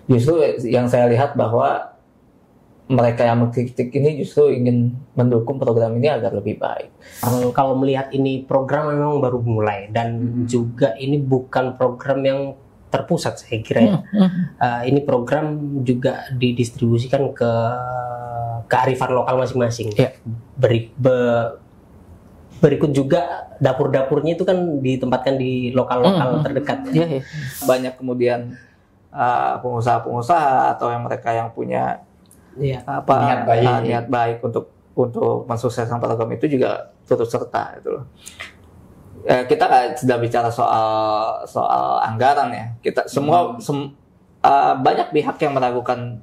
Justru yang saya lihat bahwa mereka yang mengkritik ini justru ingin mendukung program ini agar lebih baik. Kalau melihat ini program memang baru mulai dan juga ini bukan program yang terpusat saya kira ya. Ini program juga didistribusikan ke kearifan lokal masing-masing. Ya. Berikut juga dapur-dapurnya itu kan ditempatkan di lokal-lokal terdekat. Ya. Banyak kemudian pengusaha-pengusaha atau yang mereka yang punya niat baik untuk mensukseskan program itu juga turut serta itu loh. Kita sedang bicara soal anggaran ya. Kita semua banyak pihak yang meragukan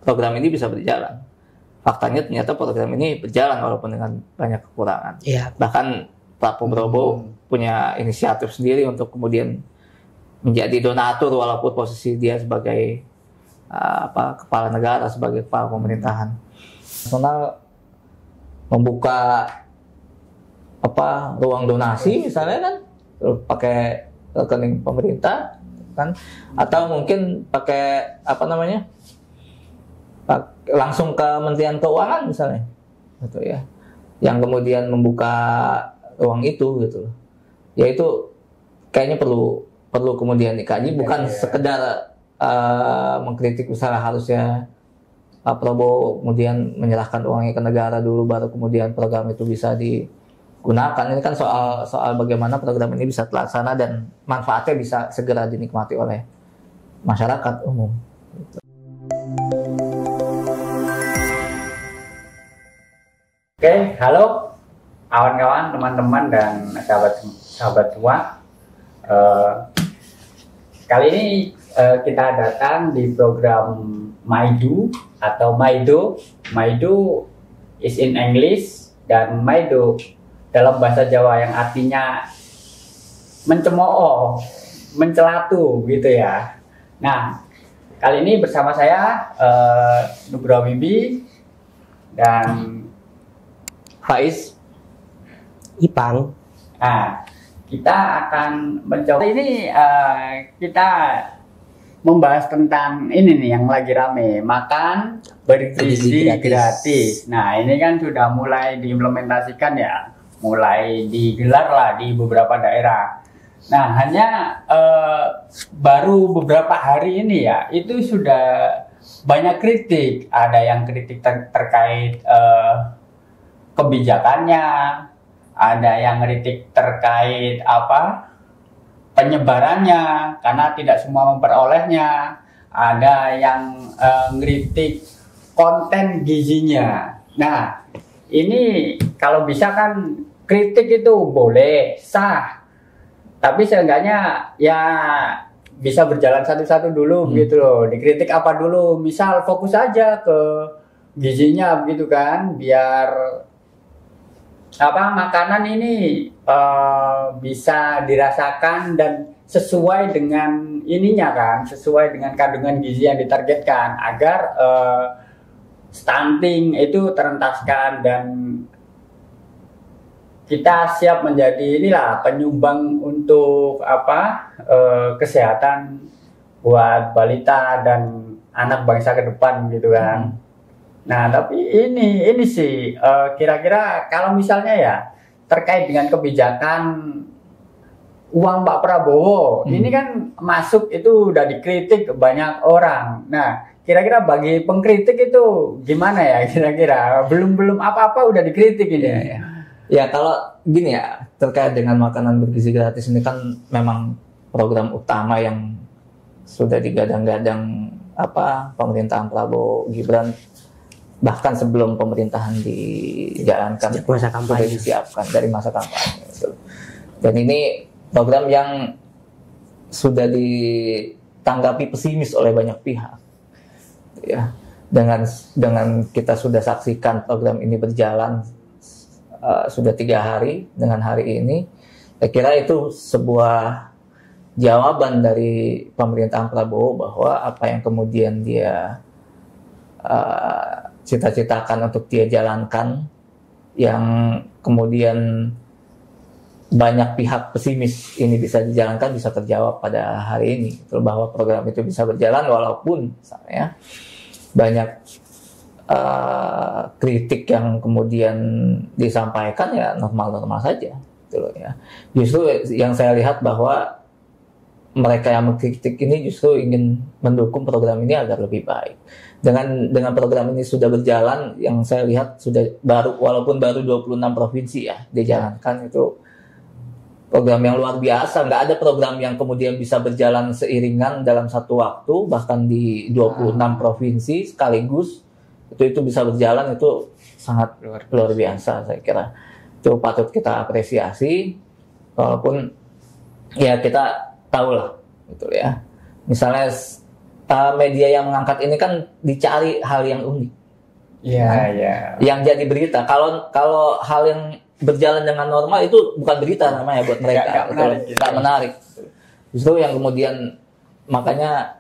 program ini bisa berjalan. Faktanya ternyata program ini berjalan walaupun dengan banyak kekurangan. Ya. Bahkan Pak Prabowo punya inisiatif sendiri untuk kemudian menjadi donatur walaupun posisi dia sebagai kepala negara, sebagai kepala pemerintahan. Nasional membuka ruang donasi misalnya kan pakai rekening pemerintah kan, atau mungkin pakai langsung ke Kementerian Keuangan misalnya gitu ya, yang kemudian membuka ruang itu gitu. Ya itu kayaknya perlu kemudian dikaji, bukan sekedar mengkritik misalnya harusnya Pak Prabowo kemudian menyerahkan uangnya ke negara dulu baru kemudian program itu bisa digunakan. Ini kan soal bagaimana program ini bisa terlaksana dan manfaatnya bisa segera dinikmati oleh masyarakat umum. Oke, halo kawan-kawan, teman-teman dan sahabat semua. Kali ini kita datang di program Maido atau Maido. Maido is in English dan Maido dalam bahasa Jawa yang artinya mencemooh, mencelatu gitu ya. Nah, kali ini bersama saya Nugroho Wibi dan Faiz Ipang. Nah, kita akan mencoba ini kita membahas tentang ini nih yang lagi rame, makan bergizi gratis. Nah, ini kan sudah mulai diimplementasikan ya, mulai digelar lah di beberapa daerah. Nah, hanya baru beberapa hari ini ya, itu sudah banyak kritik. Ada yang kritik terkait kebijakannya, ada yang kritik terkait penyebarannya karena tidak semua memperolehnya, ada yang ngeritik konten gizinya. Nah, ini kalau bisa kan kritik itu boleh, sah, tapi seenggaknya ya bisa berjalan satu-satu dulu gitu loh. Dikritik apa dulu, misal fokus aja ke gizinya begitu kan, biar makanan ini bisa dirasakan dan sesuai dengan ininya kan, sesuai dengan kandungan gizi yang ditargetkan agar stunting itu terentaskan dan kita siap menjadi penyumbang untuk kesehatan buat balita dan anak bangsa ke depan gitu kan. Nah, tapi ini sih kira-kira kalau misalnya ya terkait dengan kebijakan uang Pak Prabowo, ini kan masuk itu udah dikritik banyak orang. Nah, kira-kira bagi pengkritik itu gimana ya kira-kira? Belum apa-apa udah dikritik ini. Ya kalau gini ya, terkait dengan makanan bergizi gratis ini kan memang program utama yang sudah digadang-gadang pemerintahan Prabowo Gibran. Bahkan sebelum pemerintahan dijalankan, masa kampanye sudah disiapkan dari masa kampanye. Dan ini program yang sudah ditanggapi pesimis oleh banyak pihak. Ya, dengan kita sudah saksikan program ini berjalan sudah 3 hari dengan hari ini, saya kira itu sebuah jawaban dari pemerintahan Prabowo bahwa apa yang kemudian dia cita-citakan untuk dia jalankan, yang kemudian banyak pihak pesimis ini bisa dijalankan, bisa terjawab pada hari ini, bahwa program itu bisa berjalan walaupun misalnya banyak kritik yang kemudian disampaikan ya normal-normal saja, gitu loh ya. Justru yang saya lihat bahwa mereka yang mengkritik ini justru ingin mendukung program ini agar lebih baik. Dengan program ini sudah berjalan, yang saya lihat sudah walaupun baru 26 provinsi ya dijalankan, itu program yang luar biasa. Nggak ada program yang kemudian bisa berjalan seiringan dalam satu waktu, bahkan di 26 provinsi sekaligus itu bisa berjalan, itu sangat luar biasa. Saya kira itu patut kita apresiasi, walaupun ya kita tahu lah gitu ya, misalnya media yang mengangkat ini kan dicari hal yang unik, yang jadi berita. Kalau hal yang berjalan dengan normal itu bukan berita namanya buat mereka, nggak menarik. Justru yang kemudian makanya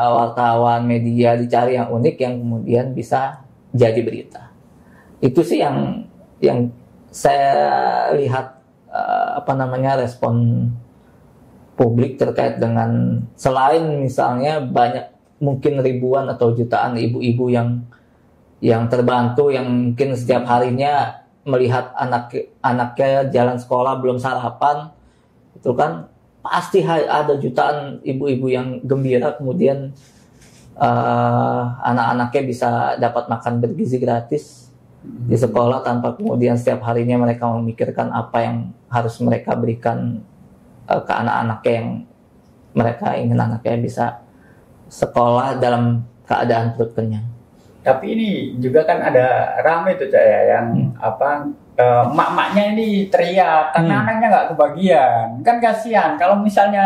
wartawan media dicari yang unik yang kemudian bisa jadi berita. Itu sih yang saya lihat respon publik terkait dengan, selain misalnya banyak mungkin ribuan atau jutaan ibu-ibu yang terbantu, yang mungkin setiap harinya melihat anaknya jalan sekolah belum sarapan, itu kan pasti ada jutaan ibu-ibu yang gembira kemudian anak-anaknya bisa dapat makan bergizi gratis di sekolah tanpa kemudian setiap harinya mereka memikirkan apa yang harus mereka berikan ke anak-anaknya, yang mereka ingin anaknya bisa sekolah dalam keadaan perut kenyang. Tapi ini juga kan ada rame tuh Cak ya, yang mak-maknya ini teriak karena anaknya nggak kebagian. Kan kasihan kalau misalnya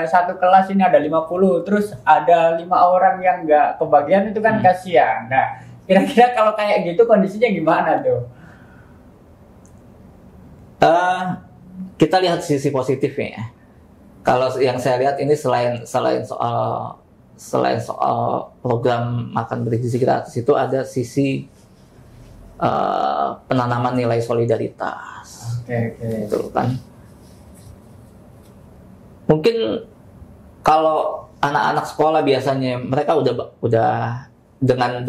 satu kelas ini ada 50, terus ada 5 orang yang nggak kebagian, itu kan kasihan. Nah, kira-kira kalau kayak gitu kondisinya gimana tuh? Kita lihat sisi positifnya ya. Kalau yang saya lihat ini selain soal program makan bergizi gratis, itu ada sisi penanaman nilai solidaritas. Gitu kan. Mungkin kalau anak-anak sekolah biasanya mereka udah dengan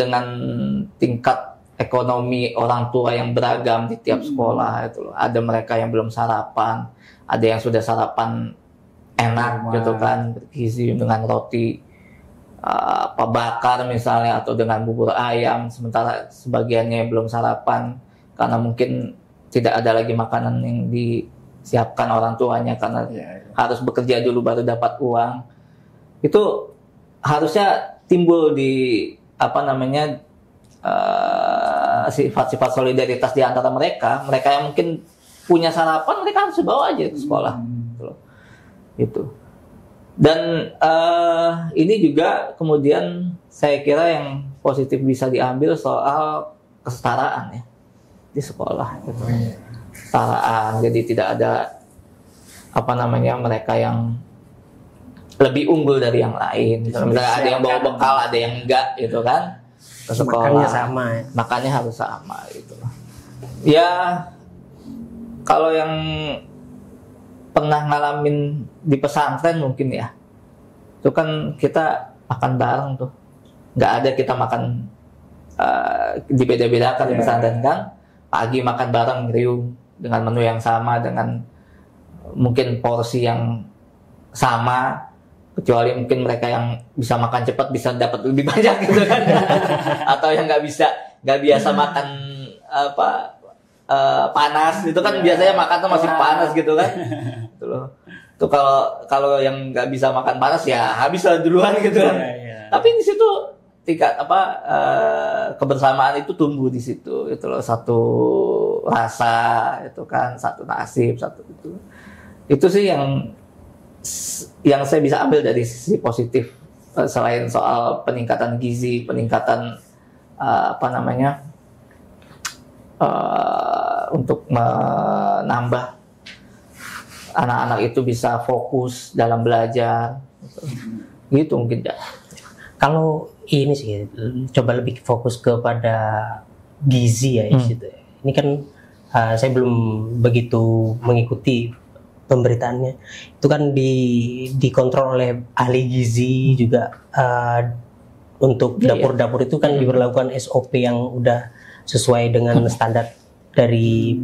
tingkat ekonomi orang tua yang beragam di tiap sekolah itu loh. Ada mereka yang belum sarapan, ada yang sudah sarapan enak gitu kan, bergizi dengan roti bakar misalnya atau dengan bubur ayam, sementara sebagiannya belum sarapan karena mungkin tidak ada lagi makanan yang disiapkan orang tuanya karena harus bekerja dulu baru dapat uang. Itu harusnya timbul di sifat-sifat solidaritas di antara mereka yang mungkin punya sarapan, mereka harus bawa aja ke sekolah gitu. Dan ini juga kemudian saya kira yang positif bisa diambil soal kesetaraan ya di sekolah gitu. Kesetaraan, jadi tidak ada mereka yang lebih unggul dari yang lain. Misalnya ada yang bawa bekal, ada yang enggak gitu kan. Ke sekolah. Makannya sama ya. Makannya harus sama gitu. Ya kalau yang pernah ngalamin di pesantren mungkin ya, itu kan kita makan bareng tuh. Nggak ada kita makan dibeda-bedakan di pesantren kan. Pagi makan bareng riung dengan menu yang sama, dengan mungkin porsi yang sama, kecuali mungkin mereka yang bisa makan cepat bisa dapat lebih banyak gitu kan. Atau yang nggak biasa makan panas itu kan, biasanya makan tuh masih panas gitu kan. Itu loh. Tuh kalau yang nggak bisa makan panas ya habis lah duluan gitu kan. Tapi di situ tingkat kebersamaan itu tumbuh di situ. Itu loh, satu rasa itu kan, satu nasib, satu itu. Itu sih yang saya bisa ambil dari sisi positif, selain soal peningkatan gizi, peningkatan untuk menambah anak-anak itu bisa fokus dalam belajar gitu mungkin ya. Kalau ini sih coba lebih fokus kepada gizi ya, ini kan Saya belum begitu mengikuti pemberitaannya. Itu kan dikontrol oleh ahli gizi juga. Untuk dapur-dapur itu kan diberlakukan SOP yang udah sesuai dengan standar dari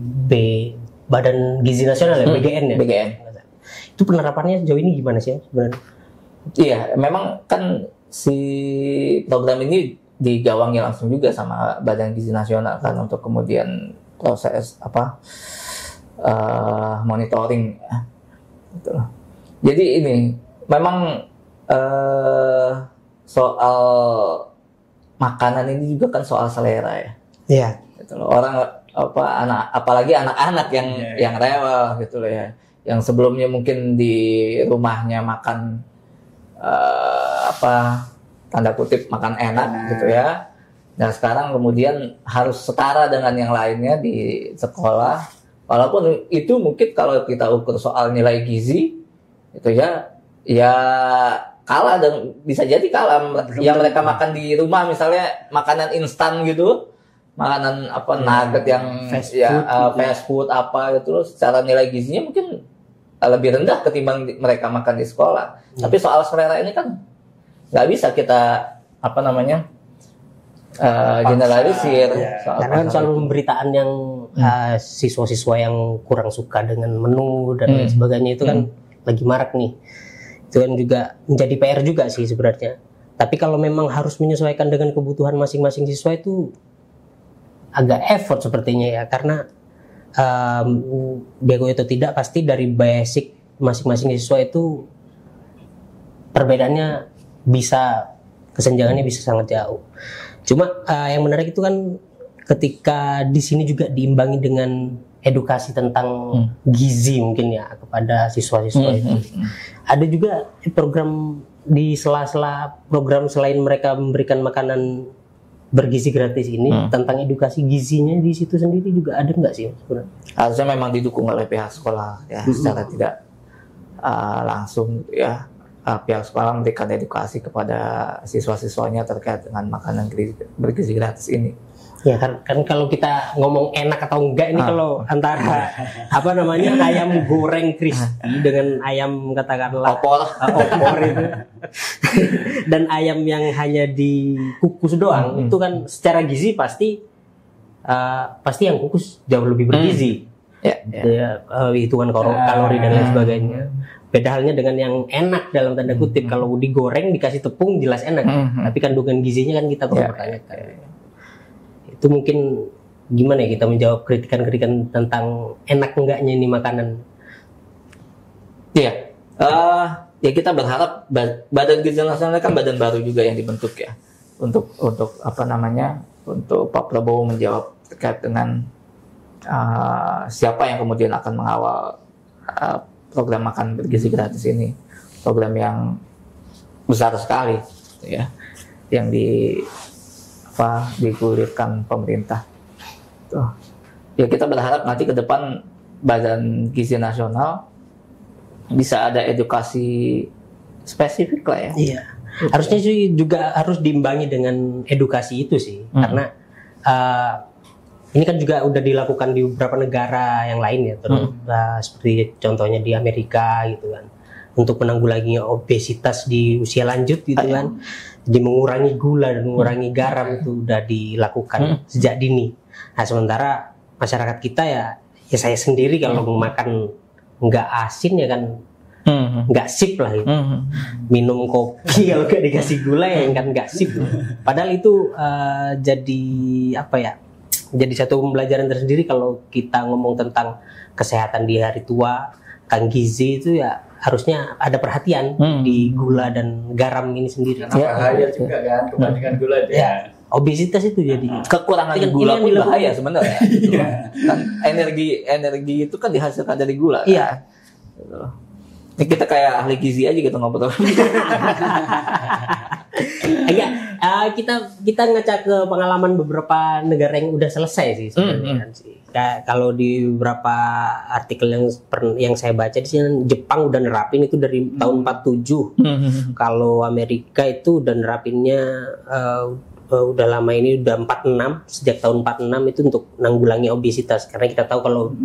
Badan Gizi Nasional ya, BGN ya. BGN. Itu penerapannya sejauh ini gimana sih sebenarnya? Iya, memang kan si program ini digawangi langsung juga sama Badan Gizi Nasional kan untuk kemudian proses monitoring. Gitu. Jadi ini memang soal makanan ini juga kan soal selera ya. Iya. Gitu loh. Orang apalagi anak-anak yang rewel gitu loh ya. Yang sebelumnya mungkin di rumahnya makan tanda kutip makan enak gitu ya. Dan sekarang kemudian harus setara dengan yang lainnya di sekolah. Walaupun itu mungkin kalau kita ukur soal nilai gizi itu ya kalah dan bisa jadi kalah yang mereka makan di rumah, misalnya makanan instan gitu, makanan nugget yang fast food gitu loh, secara nilai gizinya mungkin lebih rendah ketimbang mereka makan di sekolah. Tapi soal selera ini kan nggak bisa kita generalisir. Karena kan selalu pemberitaan yang siswa-siswa yang kurang suka dengan menu dan lain sebagainya itu kan lagi marak nih. Itu kan juga menjadi PR juga sih sebenarnya. Tapi kalau memang harus menyesuaikan dengan kebutuhan masing-masing siswa itu agak effort sepertinya ya, karena bego itu tidak pasti dari basic masing-masing siswa itu perbedaannya kesenjangannya bisa sangat jauh. Cuma yang menarik itu kan ketika di sini juga diimbangi dengan edukasi tentang gizi mungkin ya kepada siswa-siswa itu. Ada juga program di sela-sela program selain mereka memberikan makanan bergizi gratis ini tentang edukasi gizinya di situ sendiri juga ada nggak sih sebenarnya? Harusnya memang didukung oleh pihak sekolah ya secara tidak langsung ya. Pihak sekolah memberikan edukasi kepada siswa-siswanya terkait dengan makanan bergizi gratis ini. Ya kan kalau kita ngomong enak atau enggak ini kalau antara ayam goreng crispy dengan ayam katakanlah opor itu dan ayam yang hanya dikukus doang itu kan secara gizi pasti yang kukus jauh lebih bergizi. Hitungan kalori dan lain sebagainya. Beda halnya dengan yang enak dalam tanda kutip. Kalau digoreng dikasih tepung jelas enak, tapi kandungan gizinya kan kita perlu pertanyakan. Itu mungkin gimana ya kita menjawab kritikan-kritikan tentang enak enggaknya ini makanan? Iya, ya kita berharap Badan Gizi Nasional kan badan baru juga yang dibentuk ya untuk untuk Pak Prabowo menjawab terkait dengan siapa yang kemudian akan mengawal program makan bergizi gratis ini, program yang besar sekali ya yang digulirkan pemerintah. Tuh. Ya kita berharap nanti ke depan Badan Gizi Nasional bisa ada edukasi spesifik lah ya. Iya. Harusnya sih juga harus diimbangi dengan edukasi itu sih, karena ini kan juga udah dilakukan di beberapa negara yang lain ya, seperti contohnya di Amerika gitu kan, untuk menanggulangi obesitas di usia lanjut gitu kan. Jadi mengurangi gula dan mengurangi garam itu udah dilakukan sejak dini. Nah sementara masyarakat kita ya saya sendiri kalau makan nggak asin ya kan nggak sip lah gitu. Minum kopi kalau nggak dikasih gula ya kan nggak sip. Padahal itu jadi jadi satu pembelajaran tersendiri kalau kita ngomong tentang kesehatan di hari tua, tentang gizi itu ya harusnya ada perhatian di gula dan garam ini sendiri. Karena bahaya juga kan kebanyakan gula itu ya. Obesitas itu jadi kekurangan gula pun bahaya sebenarnya. Kan energi itu kan dihasilkan dari gula. Iya. Kan? Ini kita kayak ahli gizi aja gitu ngobrol. Kita ngecek ke pengalaman beberapa negara yang udah selesai sih sebenarnya sih. Kalau di beberapa artikel yang saya baca di sini Jepang udah nerapin itu dari tahun 47. Kalau Amerika itu udah nerapinnya udah lama ini, udah 46, sejak tahun 46 itu untuk nanggulangi obesitas, karena kita tahu kalau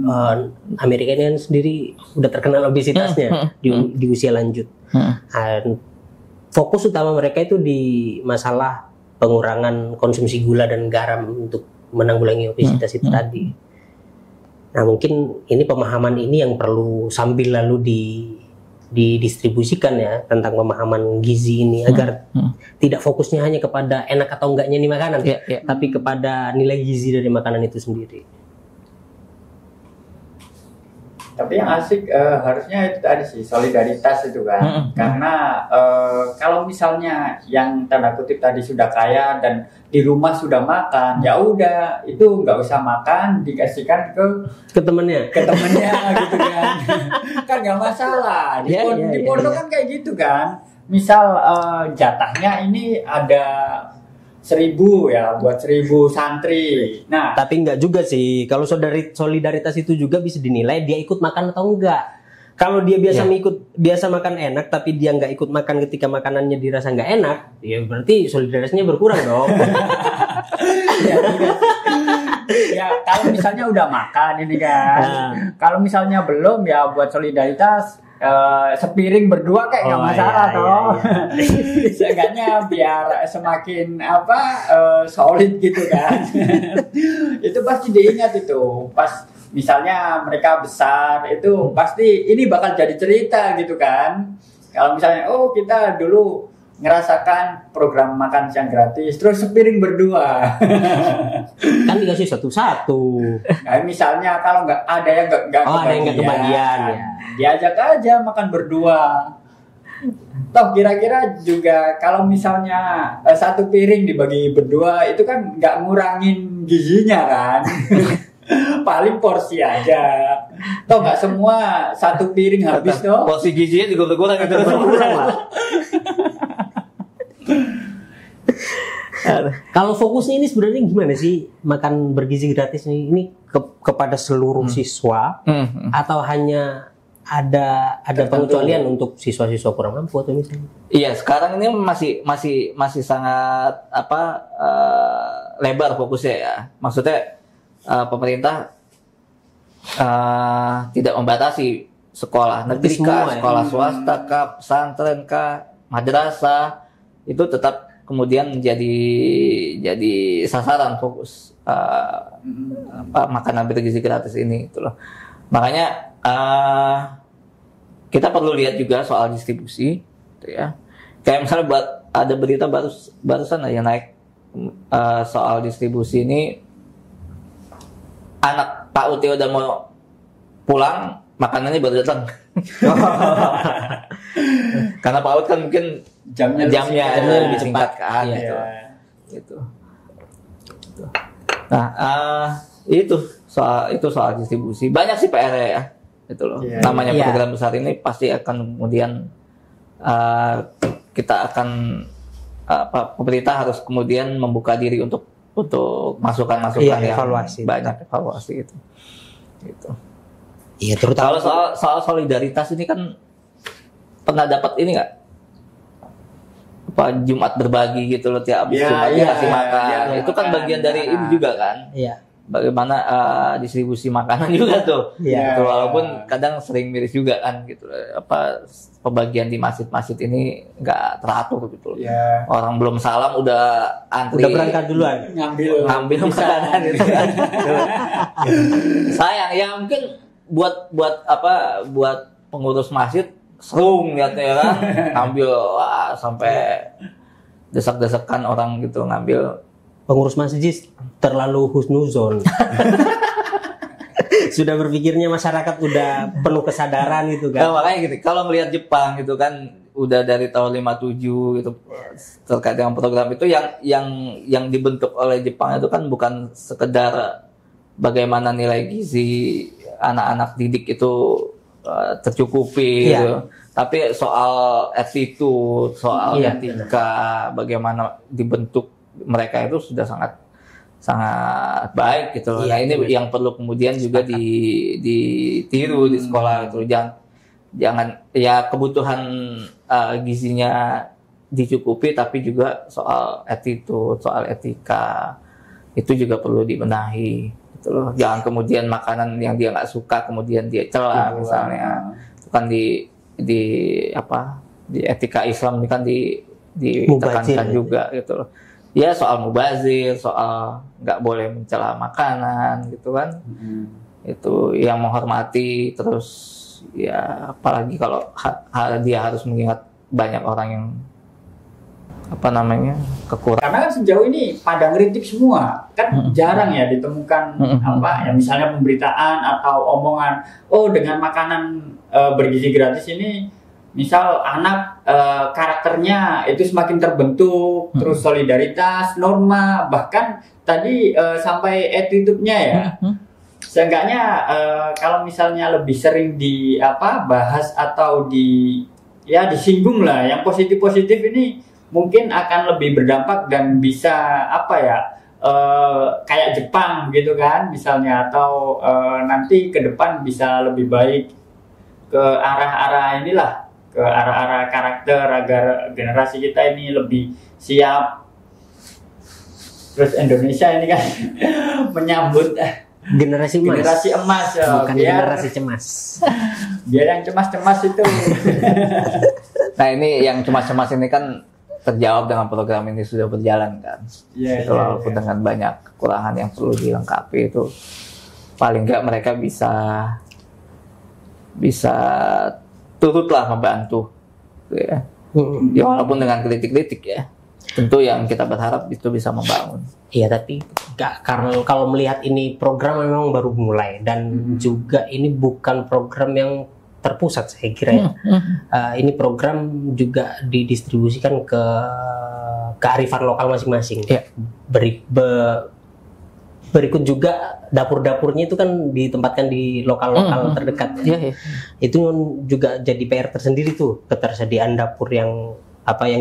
Amerika ini kan sendiri udah terkenal obesitasnya di usia lanjut. Dan fokus utama mereka itu di masalah pengurangan konsumsi gula dan garam untuk menanggulangi obesitas itu tadi. Nah, mungkin ini pemahaman ini yang perlu sambil lalu didistribusikan ya, tentang pemahaman gizi ini, agar tidak fokusnya hanya kepada enak atau enggaknya nih makanan, tapi kepada nilai gizi dari makanan itu sendiri. Tapi yang asik harusnya itu tadi sih, solidaritas itu kan. Karena kalau misalnya yang tanda kutip tadi sudah kaya dan di rumah sudah makan, ya udah itu nggak usah makan, dikasihkan ke temennya gitu kan. Kan nggak masalah. Di pondok kan kayak gitu kan. Misal jatahnya ini ada 1.000 ya buat 1.000 santri. Nah, tapi enggak juga sih. Kalau solidaritas itu juga bisa dinilai dia ikut makan atau enggak. Kalau dia biasa makan enak, tapi dia nggak ikut makan ketika makanannya dirasa nggak enak, ya berarti solidaritasnya berkurang dong. Ya kalau misalnya udah makan ini kan, kalau misalnya belum ya buat solidaritas. Sepiring berdua kayak nggak masalah toh. Seenggaknya biar semakin solid gitu kan. Itu pasti diingat itu. Pas misalnya mereka besar itu pasti ini bakal jadi cerita gitu kan. Kalau misalnya kita dulu ngerasakan program makan siang gratis, terus sepiring berdua. Kan dikasih satu-satu. Nah, misalnya kalau nggak ada yang nggak kebagian, ya. Diajak aja makan berdua. Toh kira-kira juga kalau misalnya satu piring dibagi berdua itu kan nggak ngurangin gizinya kan. Paling porsi aja. Toh nggak semua satu piring habis toh. Porsi gizinya juga berkurang gitu. Kalau fokusnya ini sebenarnya gimana sih makan bergizi gratis ini kepada seluruh siswa atau hanya ada pengecualian untuk siswa-siswa kurang mampu atau misalnya? Iya, sekarang ini masih sangat lebar fokusnya ya. Maksudnya pemerintah tidak membatasi sekolah negeri kah, sekolah swasta kah, pesantren kah, madrasah, itu tetap kemudian jadi sasaran fokus makanan bergizi gratis ini gitu loh. Makanya kita perlu lihat juga soal distribusi gitu ya. Kayak misalnya ada berita barusan yang naik soal distribusi ini, anak Pak Uti udah mau pulang, makanannya baru datang. Karena Pak Ut kan mungkin jamnya lebih singkat kan, gitu. Nah, itu soal distribusi. Banyak sih PR ya, itu loh. Namanya program besar ini pasti akan kemudian kita akan pemerintah harus kemudian membuka diri untuk masukan-masukan yang banyak evaluasi itu. Gitu. Iya, terutama kalau soal solidaritas ini kan pernah dapat ini nggak? Jumat berbagi gitu loh, tiap Jumat kasih makan. Itu kan bagian dari ini juga kan. Iya. Bagaimana distribusi makanan juga tuh. Iya. Walaupun kadang sering miris juga kan gitu. Pembagian di masjid-masjid ini nggak teratur gitu. Iya. Orang belum salam udah antri. Udah berangkat duluan. Ngambil makanan itu kan. Sayang ya, mungkin buat pengurus masjid serung lihatnya kan, ngambil sampai desak-desakan orang gitu ngambil. Pengurus masjid terlalu husnuzon. Sudah berpikirnya masyarakat udah penuh kesadaran gitu kan. Nah, makanya gitu, kalau melihat Jepang gitu kan udah dari tahun 57 gitu terkait dengan program itu yang dibentuk oleh Jepang itu kan bukan sekedar bagaimana nilai gizi anak-anak didik itu tercukupi gitu. Tapi soal attitude, soal etika, bagaimana dibentuk mereka itu sudah sangat baik gitu. Nah, ini yang perlu kemudian juga ditiru di sekolah itu. Jangan ya kebutuhan gizinya dicukupi, tapi juga soal attitude, soal etika itu juga perlu dibenahi gitu loh. Jangan kemudian makanan yang dia nggak suka kemudian dia cela misalnya. Itu kan di etika Islam ini kan ditekankan juga gitu loh. Ya soal mubazir, soal nggak boleh mencela makanan gitu kan. Itu yang menghormati, terus ya apalagi kalau dia harus mengingat banyak orang yang kekurangan. Karena kan sejauh ini pada ngeritik semua, kan jarang ya ditemukan ya misalnya pemberitaan atau omongan, oh dengan makanan bergizi gratis ini misal anak karakternya itu semakin terbentuk, terus solidaritas, norma, bahkan tadi sampai attitude-nya ya. Seenggaknya kalau misalnya lebih sering bahas atau disinggung lah, yang positif-positif ini mungkin akan lebih berdampak dan bisa kayak Jepang gitu kan misalnya, atau nanti ke depan bisa lebih baik ke arah-arah inilah, ke arah-arah karakter agar generasi kita ini lebih siap. Terus Indonesia ini kan menyambut generasi emas ya, bukan generasi cemas. Biar yang cemas-cemas itu. Nah ini yang cemas-cemas ini kan terjawab dengan program ini sudah berjalan kan. Walaupun dengan banyak kekurangan yang perlu dilengkapi, itu paling nggak mereka bisa turutlah membantu ya. Ya walaupun dengan kritik-kritik ya. Tentu yang kita berharap itu bisa membangun. Iya, tapi karena kalau melihat ini program memang baru mulai dan juga ini bukan program yang terpusat saya kira ya. Ini program juga didistribusikan ke kearifan lokal masing-masing. Ya. Berikut juga dapur-dapurnya itu kan ditempatkan di lokal-lokal terdekat. Ya. Itu juga jadi PR tersendiri tuh, ketersediaan dapur yang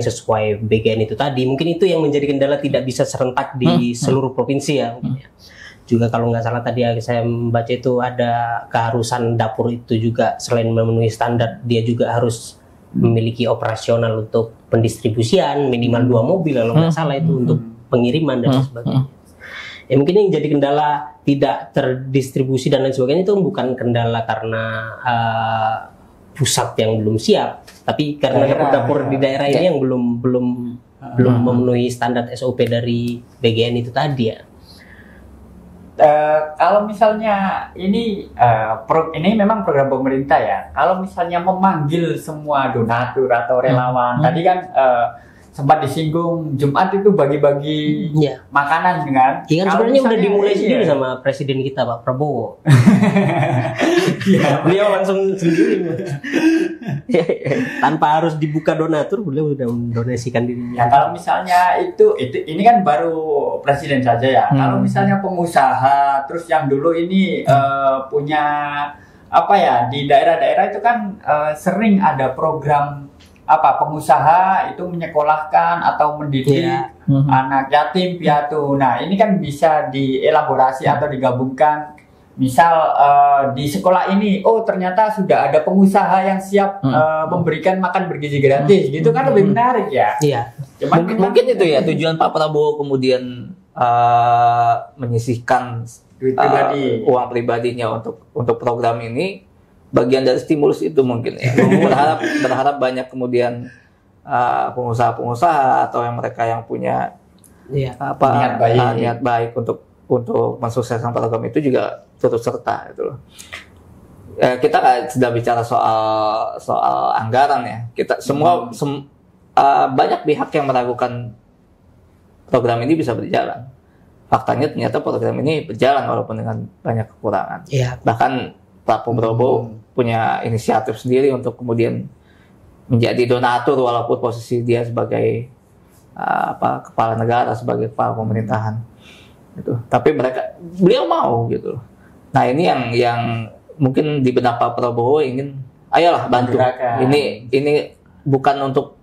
sesuai BGN itu tadi. Mungkin itu yang menjadi kendala tidak bisa serentak di seluruh provinsi ya. Juga kalau nggak salah tadi saya membaca itu ada keharusan dapur itu juga selain memenuhi standar, dia juga harus memiliki operasional untuk pendistribusian minimal 2 mobil kalau nggak salah itu untuk pengiriman dan sebagainya. Ya mungkin yang jadi kendala tidak terdistribusi dan lain sebagainya itu bukan kendala karena pusat yang belum siap, tapi karena dapur-dapur di daerah ini yang belum memenuhi standar SOP dari BGN itu tadi ya. Kalau misalnya ini memang program pemerintah ya. Kalau misalnya memanggil semua donatur atau relawan, tadi kan sempat disinggung Jumat itu bagi-bagi makanan kan. Iya kan sebenarnya udah dimulai sendiri sama presiden kita Pak Prabowo. Beliau langsung sendiri tanpa harus dibuka donatur, beliau udah mendonasikan dirinya. Ya kalau misalnya itu ini kan baru presiden saja ya. Kalau misalnya pengusaha, terus yang dulu ini punya di daerah-daerah itu kan sering ada program pengusaha itu menyekolahkan atau mendidik anak yatim piatu. Nah ini kan bisa dielaborasi atau digabungkan. Misal di sekolah ini, ternyata sudah ada pengusaha yang siap memberikan makan bergizi gratis, gitu kan lebih menarik ya. Iya. Mungkin itu ya tujuan Pak Prabowo kemudian menyisihkan uang pribadinya untuk program ini. Bagian dari stimulus itu mungkin ya. berharap banyak kemudian pengusaha-pengusaha atau mereka yang punya niat baik untuk mensukseskan program itu juga turut serta gitu loh. Kita sudah bicara soal anggaran ya. Kita semua banyak pihak yang meragukan program ini bisa berjalan. Faktanya ternyata program ini berjalan walaupun dengan banyak kekurangan. Iya. Bahkan Pak Prabowo punya inisiatif sendiri untuk kemudian menjadi donatur walaupun posisi dia sebagai kepala negara, sebagai kepala pemerintahan gitu. Tapi beliau mau gitu. Nah ini yang mungkin di benak Pak Prabowo ingin ayolah bantu. Ini bukan untuk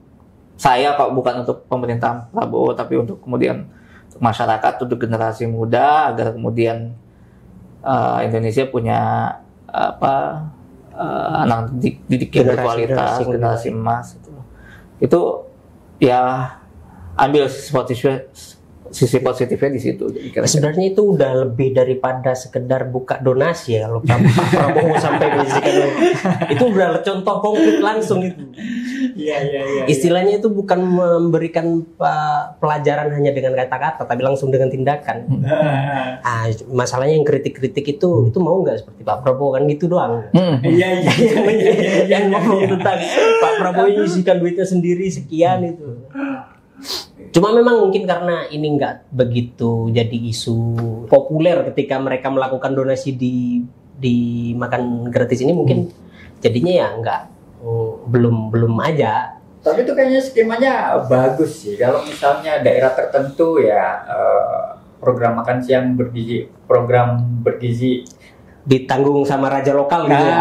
saya kok, bukan untuk pemerintahan Prabowo, tapi untuk kemudian untuk masyarakat, untuk generasi muda agar kemudian Indonesia punya anak didik yang berkualitas, generasi emas itu ya ambil sisi positifnya di situ. Sebenarnya itu udah lebih daripada sekedar buka donasi ya kalau Pak Prabowo sampai menyisikan itu udah contoh konkret langsung itu. Iya. Istilahnya itu bukan memberikan pelajaran hanya dengan kata-kata, tapi langsung dengan tindakan. Masalahnya yang kritik-kritik itu mau nggak seperti Pak Prabowo kan gitu doang. Iya. Yang ngomong tentang Pak Prabowo menyisikan duitnya sendiri sekian itu. Cuma memang mungkin karena ini nggak begitu jadi isu populer ketika mereka melakukan donasi di makan gratis ini, mungkin jadinya ya nggak belum aja. Tapi itu kayaknya skemanya bagus sih. Kalau misalnya daerah tertentu ya program makan siang bergizi, program bergizi ditanggung sama raja lokal gitu ya.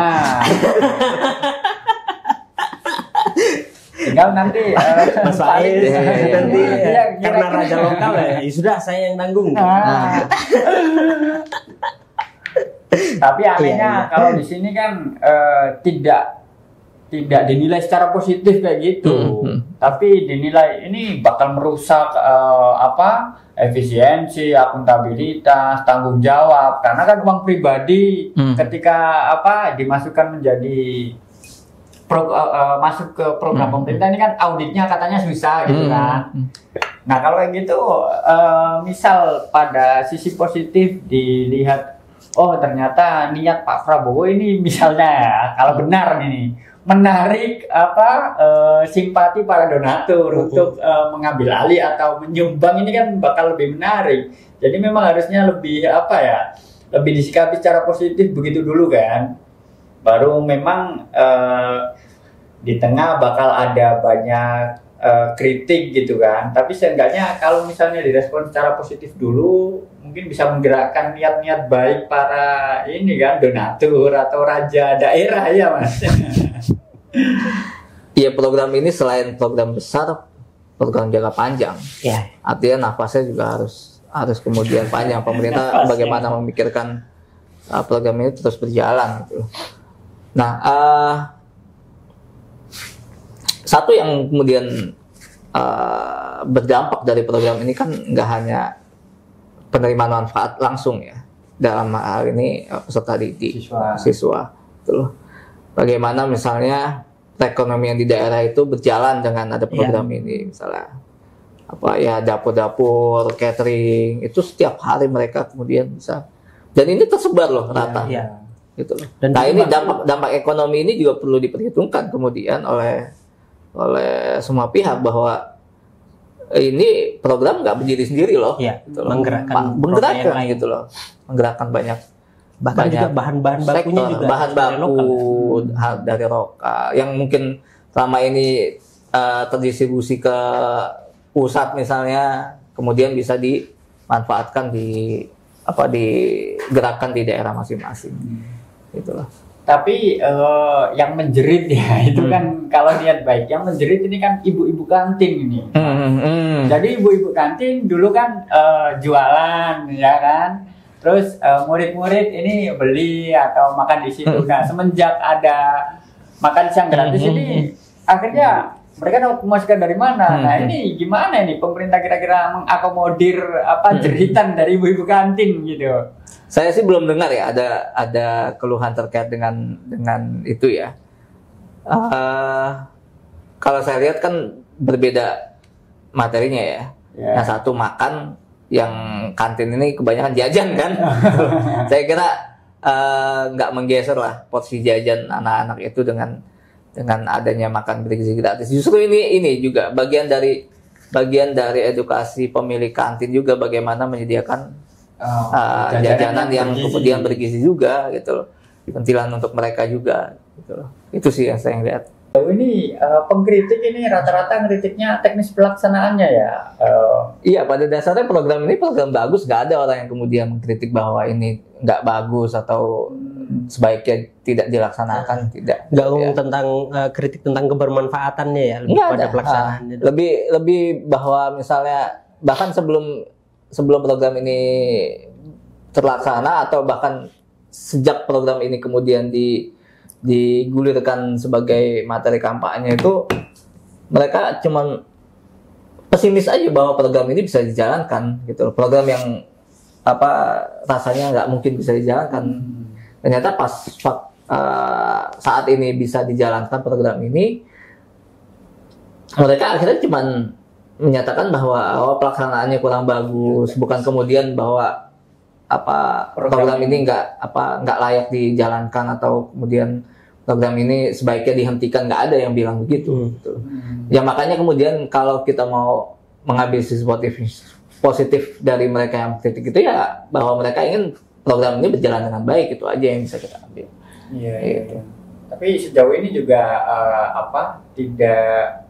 Tinggal nanti Mas Faiz nanti karena kira-kira. raja lokal ya sudah saya yang tanggung. Tapi anehnya Iya. kalau di sini kan tidak dinilai secara positif kayak gitu. Tapi dinilai ini bakal merusak efisiensi, akuntabilitas, tanggung jawab. Karena kan uang pribadi ketika dimasukkan menjadi masuk ke program pemerintah ini kan auditnya katanya susah gitu kan. Nah kalau kayak gitu misal pada sisi positif dilihat, oh ternyata niat Pak Prabowo ini misalnya ya, kalau benar ini menarik simpati para donatur untuk mengambil alih atau menyumbang, ini kan bakal lebih menarik. Jadi memang harusnya lebih lebih disikapi secara positif begitu dulu kan. Baru memang di tengah bakal ada banyak kritik gitu kan. Tapi seenggaknya kalau misalnya direspon secara positif dulu, mungkin bisa menggerakkan niat-niat baik para ini kan donatur atau raja daerah ya Mas. Iya, program ini selain program besar, program jangka panjang. Ya. Artinya nafasnya juga harus kemudian panjang. Pemerintah bagaimana memikirkan program ini terus berjalan gitu. Nah, satu yang kemudian berdampak dari program ini kan nggak hanya penerimaan manfaat langsung ya. Dalam hal ini peserta didik, siswa. Gitu. Bagaimana misalnya perekonomian di daerah itu berjalan dengan ada program ini, misalnya dapur-dapur, catering, itu setiap hari mereka kemudian bisa, dan ini tersebar loh rata. Gitu loh. Dan nah ini dampak ekonomi ini juga perlu diperhitungkan kemudian oleh semua pihak, bahwa ini program nggak berdiri sendiri loh. Gitu loh. Menggerakkan gitu loh, menggerakkan banyak juga bahan-bahan bakunya sektor, juga bahan baku dari lokal yang mungkin selama ini terdistribusi ke pusat misalnya, kemudian bisa dimanfaatkan digerakkan di daerah masing-masing. Gitu loh. Tapi yang menjerit ya itu kan kalau niat baik, yang menjerit ini kan ibu-ibu kantin ini. Jadi ibu-ibu kantin dulu kan jualan ya kan, terus murid-murid ini beli atau makan di situ. Nah semenjak ada makan siang gratis ini, akhirnya mereka dapat pemasukan dari mana? Nah ini gimana ini pemerintah kira-kira mengakomodir jeritan dari ibu-ibu kantin gitu? Saya sih belum dengar ya ada keluhan terkait dengan itu ya. Kalau saya lihat kan berbeda materinya ya. Yang satu makan, yang kantin ini kebanyakan jajan kan. Saya kira nggak menggeser lah porsi jajan anak-anak itu dengan adanya makan bergizi gratis. Justru ini juga bagian dari edukasi pemilik kantin juga, bagaimana menyediakan jajanan yang kemudian bergizi juga gitu loh, pentilan untuk mereka juga gitu loh. Itu sih yang saya lihat. Ini pengkritik ini rata-rata ngeritiknya teknis pelaksanaannya ya. Iya, pada dasarnya program ini program bagus, nggak ada orang yang kemudian mengkritik bahwa ini nggak bagus atau sebaiknya tidak dilaksanakan, tidak. Nggak ngomong tentang kritik tentang kebermanfaatannya ya, lebih pada pelaksanaannya. Lebih bahwa misalnya bahkan sebelum program ini terlaksana atau bahkan sejak program ini kemudian digulirkan sebagai materi kampanye itu, mereka cuman pesimis aja bahwa program ini bisa dijalankan gitu. Program yang rasanya nggak mungkin bisa dijalankan. Ternyata pas saat ini bisa dijalankan program ini, mereka akhirnya cuma menyatakan bahwa pelaksanaannya kurang bagus, bukan kemudian bahwa program ini nggak layak dijalankan atau kemudian program ini sebaiknya dihentikan, nggak ada yang bilang begitu. Gitu. Ya makanya kemudian kalau kita mau mengambil sisi positif dari mereka yang kritik itu ya bahwa mereka ingin program ini berjalan dengan baik, itu aja yang bisa kita ambil. Iya. Gitu. Tapi sejauh ini juga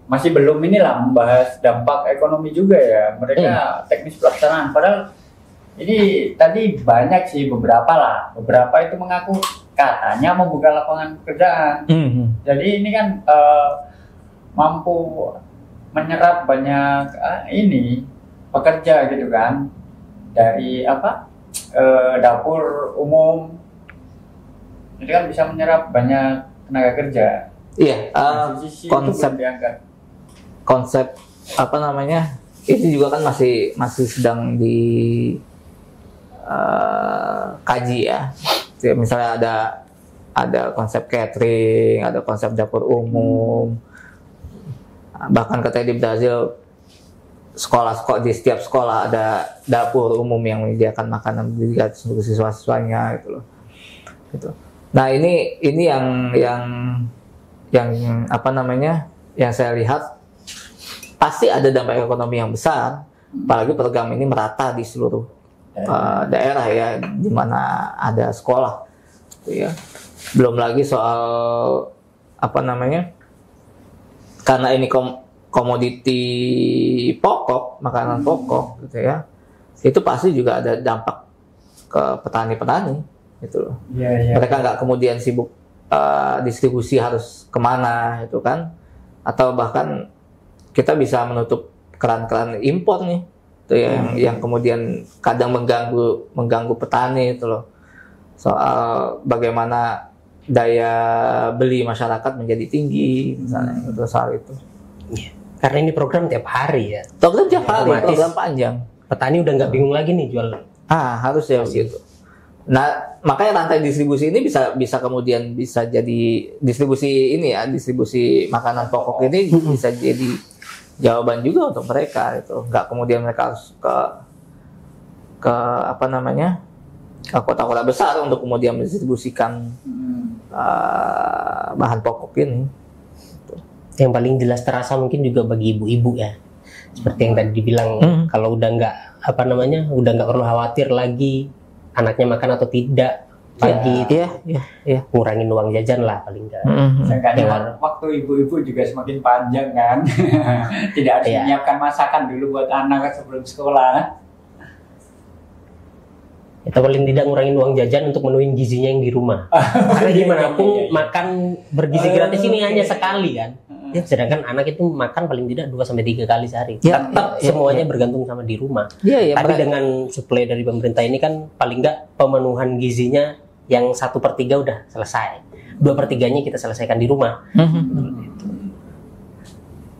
masih belum membahas dampak ekonomi juga ya. Mereka teknis pelaksanaan. Padahal ini tadi banyak sih beberapa itu mengaku katanya membuka lapangan pekerjaan. Jadi ini kan mampu menyerap banyak pekerja gitu kan dari dapur umum. Jadi kan bisa menyerap banyak tenaga kerja. Iya. Konsep itu juga kan masih sedang kaji ya. Misalnya ada konsep catering, ada konsep dapur umum. Bahkan katanya di Brazil di setiap sekolah ada dapur umum yang menyediakan makanan gratis untuk siswa-siswanya gitu loh. Gitu. Nah, ini yang saya lihat pasti ada dampak ekonomi yang besar, apalagi program ini merata di seluruh daerah ya, di mana ada sekolah, gitu ya. Belum lagi soal karena ini komoditi pokok, makanan pokok, gitu ya. Itu pasti juga ada dampak ke petani-petani, gitu loh. Mereka nggak kemudian sibuk distribusi harus kemana, itu kan, atau bahkan kita bisa menutup keran-keran impor nih. Itu yang kemudian kadang mengganggu petani itu loh, soal bagaimana daya beli masyarakat menjadi tinggi misalnya, itu soal itu. Karena ini program tiap hari ya. Program tiap hari, program panjang. Petani udah nggak bingung lagi nih jual. Harus ya begitu. Nah, makanya rantai distribusi ini bisa kemudian bisa jadi distribusi makanan pokok ini bisa jadi jawaban juga untuk mereka itu. Nggak kemudian mereka harus ke kota-kota besar untuk kemudian mendistribusikan bahan pokok ini. Yang paling jelas terasa mungkin juga bagi ibu-ibu ya, seperti yang tadi dibilang, kalau udah nggak perlu khawatir lagi anaknya makan atau tidak pagi, ngurangin uang jajan lah paling nggak. Waktu ibu-ibu juga semakin panjang kan. Tidak harus menyiapkan masakan dulu buat anak sebelum sekolah. Atau paling tidak ngurangin uang jajan untuk menuhin gizinya yang di rumah. Karena gimana pun makan bergizi gratis ini hanya sekali kan. Sedangkan anak itu makan paling tidak 2-3 kali sehari. Tetap semuanya bergantung sama di rumah. Tapi dengan suplai dari pemerintah ini kan paling nggak pemenuhan gizinya yang 1/3 udah selesai. 2/3-nya kita selesaikan di rumah.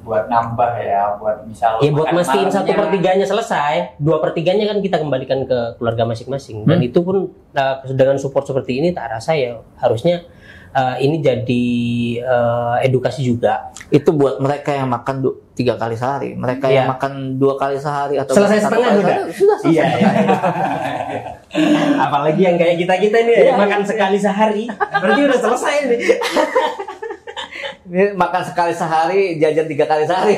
Buat nambah ya, buat misal. Ya buat mastiin 1/3-nya selesai, 2/3-nya kan kita kembalikan ke keluarga masing-masing. Dan itu pun dengan support seperti ini tak rasa ya harusnya ini jadi edukasi juga. Itu buat mereka yang makan 3 kali sehari, mereka yang makan 2 kali sehari atau selesai setengah sudah selesai. Iya. Apalagi yang kayak kita ini makan sekali sehari, berarti udah selesai nih. Ini makan sekali sehari, jajan 3 kali sehari.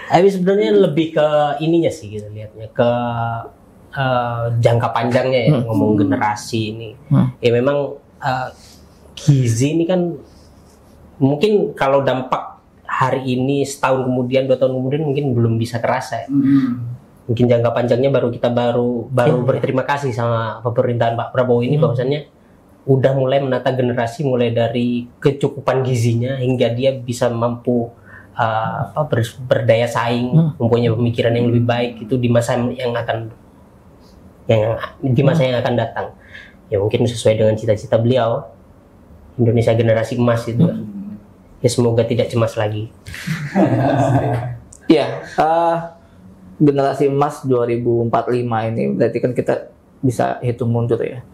Tapi sebenarnya lebih ke ininya sih kita lihatnya, ke jangka panjangnya ya, ngomong generasi ini. Ya memang gizi ini kan mungkin kalau dampak hari ini setahun kemudian, 2 tahun kemudian mungkin belum bisa kerasa ya. Mungkin jangka panjangnya kita baru berterima kasih sama pemerintahan Pak Prabowo ini bahwasannya udah mulai menata generasi mulai dari kecukupan gizinya hingga dia bisa mampu berdaya saing, mempunyai pemikiran yang lebih baik itu di masa yang akan datang. Ya mungkin sesuai dengan cita-cita beliau, Indonesia generasi emas itu. Ya semoga tidak cemas lagi. Iya, generasi emas 2045 ini berarti kan kita bisa hitung mundur ya.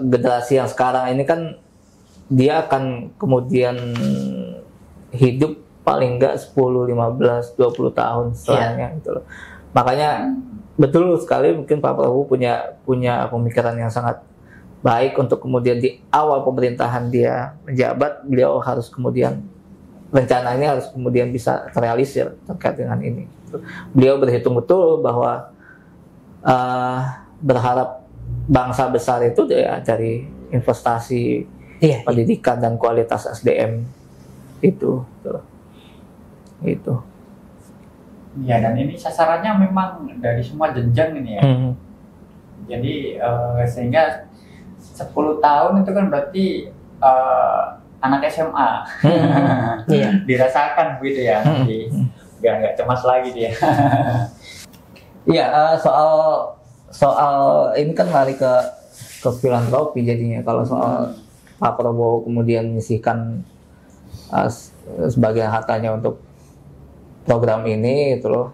Generasi yang sekarang ini kan dia akan kemudian hidup paling enggak 10, 15, 20 tahun setelahnya gitu loh. Makanya betul sekali mungkin Pak Prabowo punya pemikiran yang sangat baik untuk kemudian di awal pemerintahan dia menjabat, beliau harus kemudian rencana ini harus kemudian bisa terrealisir terkait dengan ini. Beliau berhitung betul bahwa berharap bangsa besar itu ya dari investasi pendidikan dan kualitas SDM itu. Itu. Ya, dan ini sasarannya memang dari semua jenjang ini ya. Jadi sehingga 10 tahun itu kan berarti anak SMA dirasakan begitu ya. Jadi biar nggak cemas lagi dia. Iya, soal ini kan lari ke filantropi jadinya. Kalau soal Pak Prabowo kemudian menyisihkan sebagian hartanya untuk program ini gitu loh.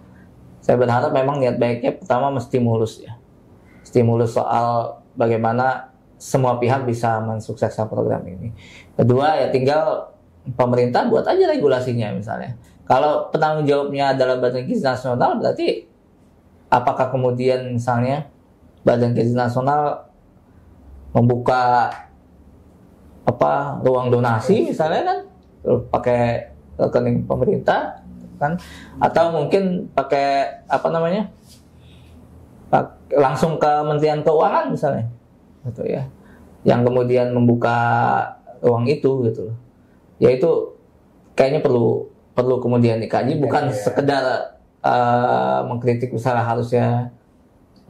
Saya berharap memang niat baiknya pertama menstimulus ya. Stimulus soal bagaimana semua pihak bisa mensukseskan program ini. Kedua ya tinggal pemerintah buat aja regulasinya misalnya. Kalau penanggung jawabnya adalah Badan Gizi Nasional, berarti apakah kemudian misalnya Badan Gizi Nasional membuka ruang donasi misalnya kan pakai rekening pemerintah kan, atau mungkin pakai langsung ke Kementerian Keuangan misalnya gitu ya, yang kemudian membuka ruang itu gitu loh. Ya itu kayaknya perlu kemudian dikaji, bukan sekedar mengkritik misalnya harusnya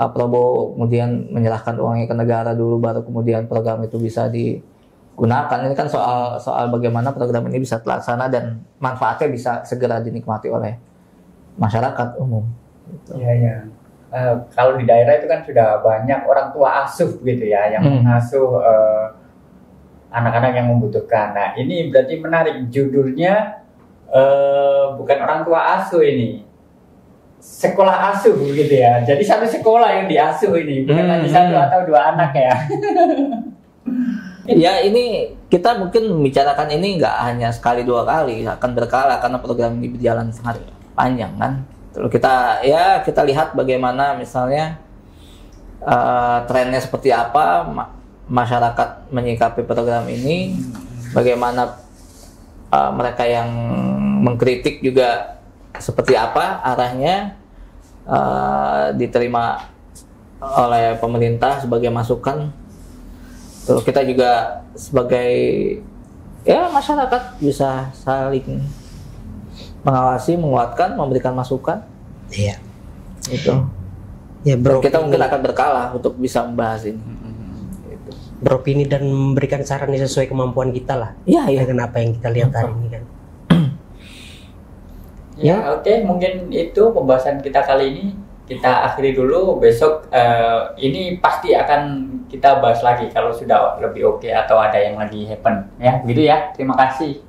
Pak Prabowo kemudian menyerahkan uangnya ke negara dulu baru kemudian program itu bisa digunakan. Ini kan soal bagaimana program ini bisa terlaksana dan manfaatnya bisa segera dinikmati oleh masyarakat umum. Gitu. Iya. Kalau di daerah itu kan sudah banyak orang tua asuh gitu ya yang mengasuh anak-anak yang membutuhkan. Nah ini berarti menarik, judulnya bukan orang tua asuh ini, sekolah asuh gitu ya. Jadi satu sekolah yang diasuh ini, bukan hanya satu atau dua anak ya. Ya ini kita mungkin membicarakan ini nggak hanya sekali dua kali, akan berkala karena program ini berjalan sangat panjang kan. Lalu kita lihat bagaimana misalnya trennya seperti apa, masyarakat menyikapi program ini, bagaimana mereka yang mengkritik juga seperti apa arahnya, diterima oleh pemerintah sebagai masukan. Terus kita juga sebagai masyarakat bisa saling mengawasi, menguatkan, memberikan masukan. Iya. Itu. Ya, bro. Kita mungkin akan berkala untuk bisa membahas ini. Gitu. Beropini dan memberikan saran sesuai kemampuan kita lah. Iya. Dengan apa yang kita lihat hari ini kan. Oke, mungkin itu pembahasan kita kali ini. Kita akhiri dulu, besok ini pasti akan kita bahas lagi kalau sudah lebih oke atau ada yang lagi happen ya, gitu ya. Terima kasih.